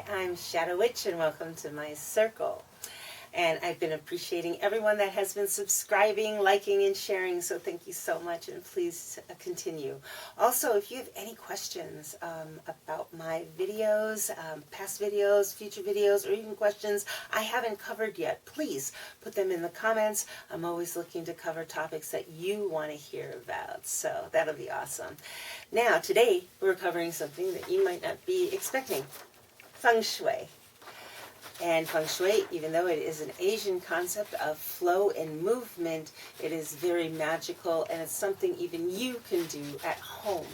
I'm Shadow Witch and welcome to my circle. And I've been appreciating everyone that has been subscribing, liking, and sharing, so thank you so much, and please continue. Also, if you have any questions about my videos, past videos, future videos, or even questions I haven't covered yet, please put them in the comments. I'm always looking to cover topics that you want to hear about, so that'll be awesome. Now, today, we're covering something that you might not be expecting. Feng Shui. And Feng Shui, even though it is an Asian concept of flow and movement, it is very magical, and it's something even you can do at home.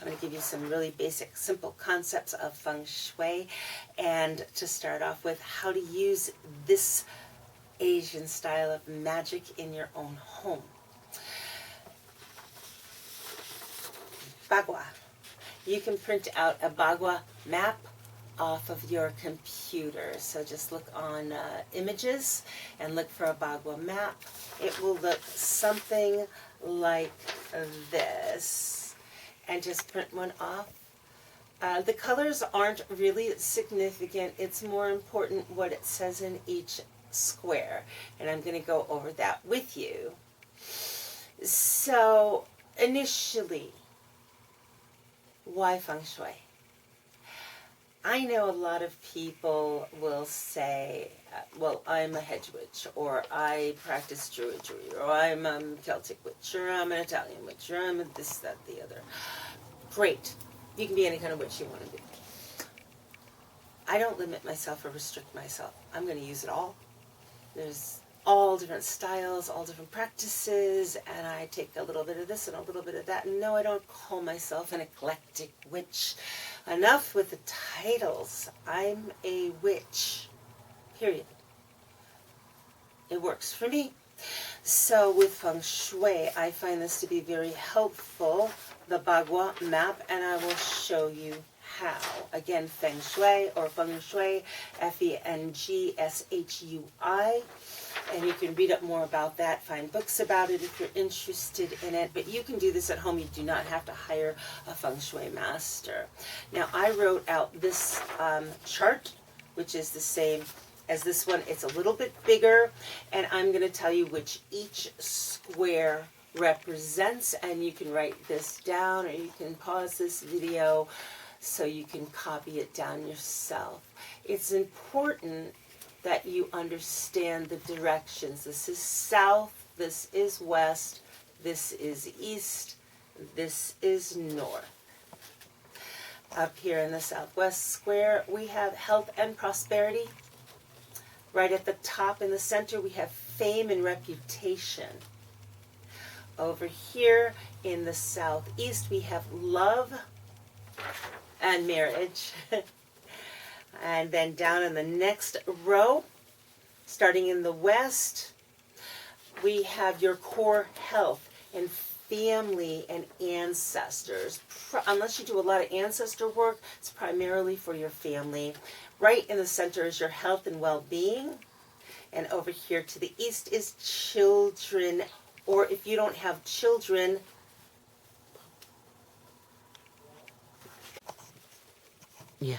I'm going to give you some really basic, simple concepts of Feng Shui, and to start off with, how to use this Asian style of magic in your own home. Bagua. You can print out a Bagua map off of your computer. So just look on images and look for a Bagua map. It will look something like this. And just print one off. The colors aren't really significant. It's more important what it says in each square. And I'm going to go over that with you. So initially, why Feng Shui? I know a lot of people will say, well, I'm a hedge witch, or I practice Druidry, or I'm a Celtic witch, or I'm an Italian witch, or I'm a this, that, the other. Great. You can be any kind of witch you want to be. I don't limit myself or restrict myself. I'm going to use it all. There's all different styles, all different practices, and I take a little bit of this and a little bit of that. And no, I don't call myself an eclectic witch. Enough with the titles. I'm a witch. Period. It works for me. So with Feng Shui, I find this to be very helpful, the Bagua map, and I will show you how. Again, Feng Shui or Feng Shui, Fengshui. And you can read up more about that, find books about it if you're interested in it. But you can do this at home. You do not have to hire a Feng Shui master. Now, I wrote out this chart, which is the same as this one. It's a little bit bigger, and I'm going to tell you which each square represents. And you can write this down, or you can pause this video so you can copy it down yourself. It's important that you understand the directions. This is south, this is west, this is east, this is north. Up here in the southwest square, we have health and prosperity. Right at the top in the center, we have fame and reputation. Over here in the southeast, we have love and marriage. And then down in the next row, starting in the west, we have your core health and family and ancestors. Unless you do a lot of ancestor work, it's primarily for your family. Right in the center is your health and well-being. And over here to the east is children, or if you don't have children, yeah.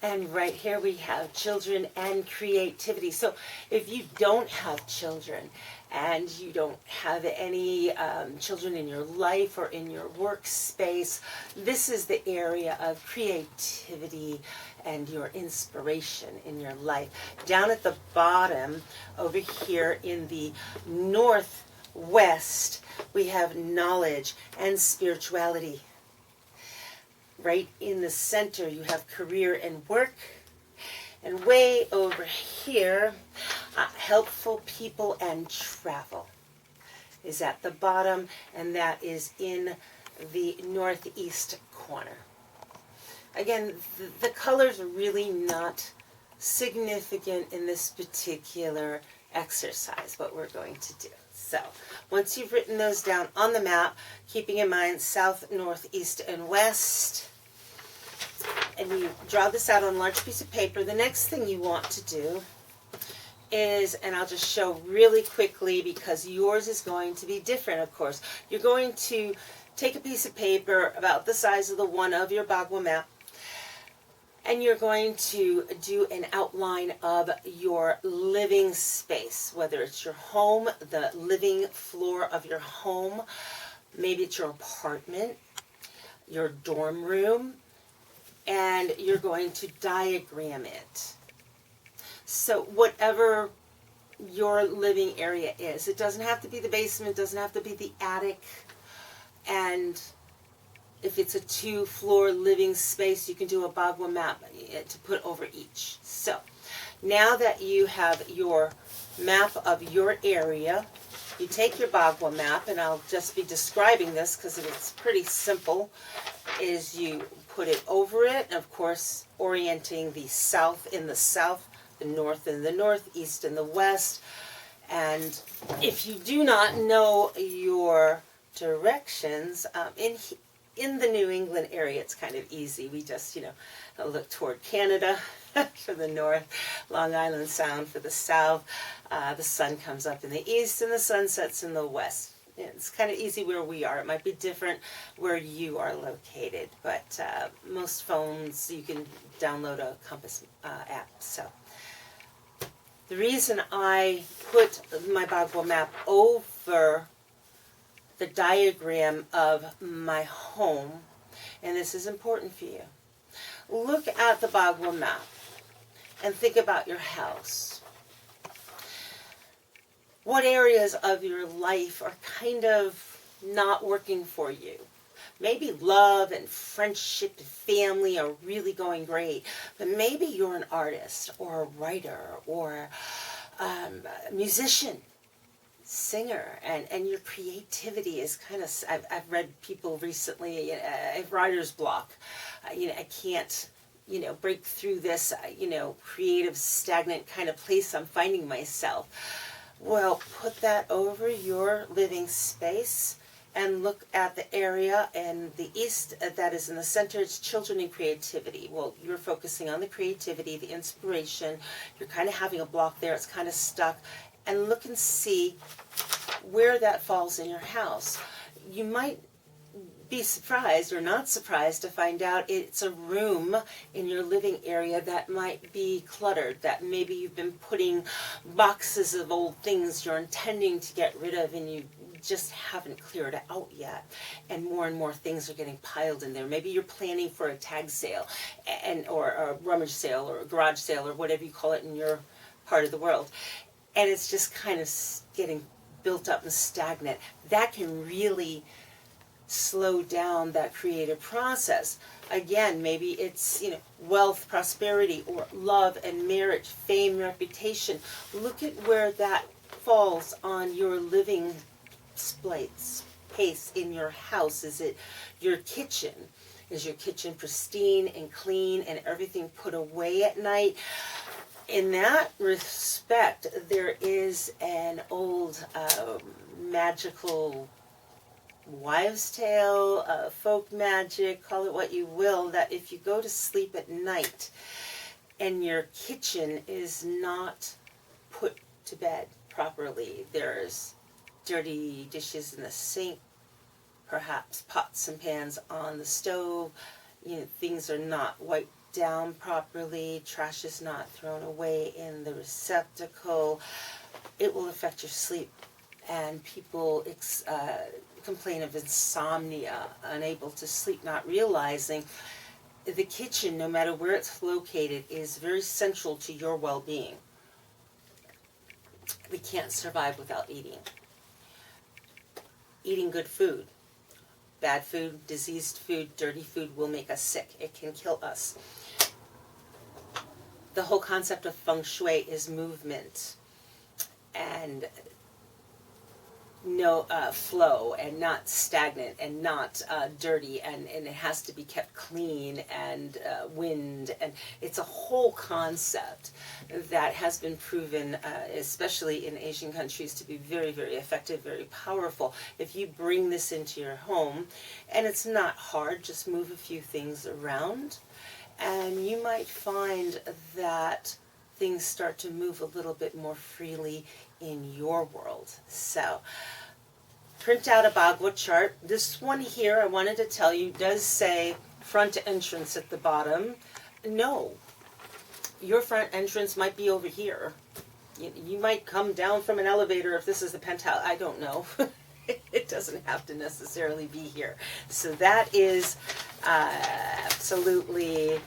And right here we have children and creativity. So if you don't have children and you don't have any children in your life or in your workspace, this is the area of creativity and your inspiration in your life. Down at the bottom over here in the northwest, we have knowledge and spirituality. Right in the center, you have career and work. And way over here, helpful people and travel is at the bottom, and that is in the northeast corner. Again, the colors are really not significant in this particular exercise, what we're going to do. So, once you've written those down on the map, keeping in mind south, north, east, and west, and you draw this out on a large piece of paper, the next thing you want to do is, and I'll just show really quickly because yours is going to be different, of course. You're going to take a piece of paper about the size of the one of your Bagua map, And you're going to do an outline of your living space, whether it's your home, the living floor of your home, maybe it's your apartment, your dorm room, and you're going to diagram it. So whatever your living area is, it doesn't have to be the basement, it doesn't have to be the attic, and if it's a 2-floor living space, you can do a Bagua map to put over each. So now that you have your map of your area, you take your Bagua map, and I'll just be describing this because it's pretty simple, is you put it over it, and of course orienting the south in the south, the north in the north, east in the west. And if you do not know your directions, in the New England area, it's kind of easy. We just, look toward Canada for the north, Long Island Sound for the south. The sun comes up in the east and the sun sets in the west. It's kind of easy where we are. It might be different where you are located, but most phones, you can download a compass app. So the reason I put my Bagua map over the diagram of my home, and this is important for you. Look at the Bagua map and think about your house. What areas of your life are kind of not working for you? Maybe love and friendship and family are really going great, but maybe you're an artist or a writer or a musician, singer, and your creativity is kind of, I've read people recently, a writer's block. I can't, break through this, creative, stagnant kind of place I'm finding myself. Well, put that over your living space and look at the area in the east that is in the center. It's children and creativity. Well, you're focusing on the creativity, the inspiration. You're kind of having a block there. It's kind of stuck. And look and see where that falls in your house. You might be surprised or not surprised to find out it's a room in your living area that might be cluttered, that maybe you've been putting boxes of old things you're intending to get rid of and you just haven't cleared it out yet, and more things are getting piled in there. Maybe you're planning for a tag sale or a rummage sale or a garage sale or whatever you call it in your part of the world, and it's just kind of getting built up and stagnant. That can really slow down that creative process. Again, maybe it's wealth, prosperity, or love and marriage, fame, reputation. Look at where that falls on your living space in your house. Is it your kitchen? Is your kitchen pristine and clean and everything put away at night? In that respect, there is an old magical wives' tale, folk magic, call it what you will, that if you go to sleep at night and your kitchen is not put to bed properly, there's dirty dishes in the sink, perhaps pots and pans on the stove, things are not wiped down properly, trash is not thrown away in the receptacle, it will affect your sleep. And people complain of insomnia, unable to sleep, not realizing the kitchen, no matter where it's located, is very central to your well-being. We can't survive without eating. Eating good food. Bad food, diseased food, dirty food will make us sick. It can kill us. The whole concept of Feng Shui is movement and no flow, and not stagnant and not dirty, and it has to be kept clean, and wind, and it's a whole concept that has been proven, especially in Asian countries, to be very, very effective, very powerful. If you bring this into your home, and it's not hard, just move a few things around, and you might find that things start to move a little bit more freely in your world. So print out a Bagua chart. This one here, I wanted to tell you, does say front entrance at the bottom. No, your front entrance might be over here. You might come down from an elevator if this is the penthouse. I don't know. It doesn't have to necessarily be here. So that is absolutely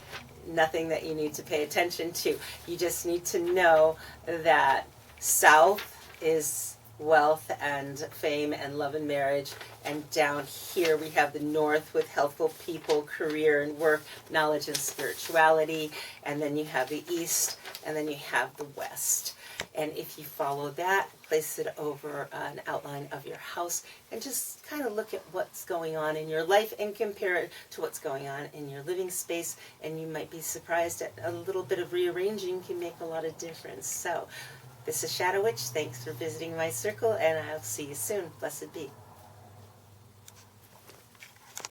nothing that you need to pay attention to. You just need to know that south is wealth and fame and love and marriage, and down here we have the north with healthful people, career and work, knowledge and spirituality, and then you have the east, and then you have the west. And if you follow that, place it over an outline of your house and just kind of look at what's going on in your life and compare it to what's going on in your living space, and you might be surprised at a little bit of rearranging can make a lot of difference. So this is Shadow Witch. Thanks for visiting my circle, and I'll see you soon. Blessed be.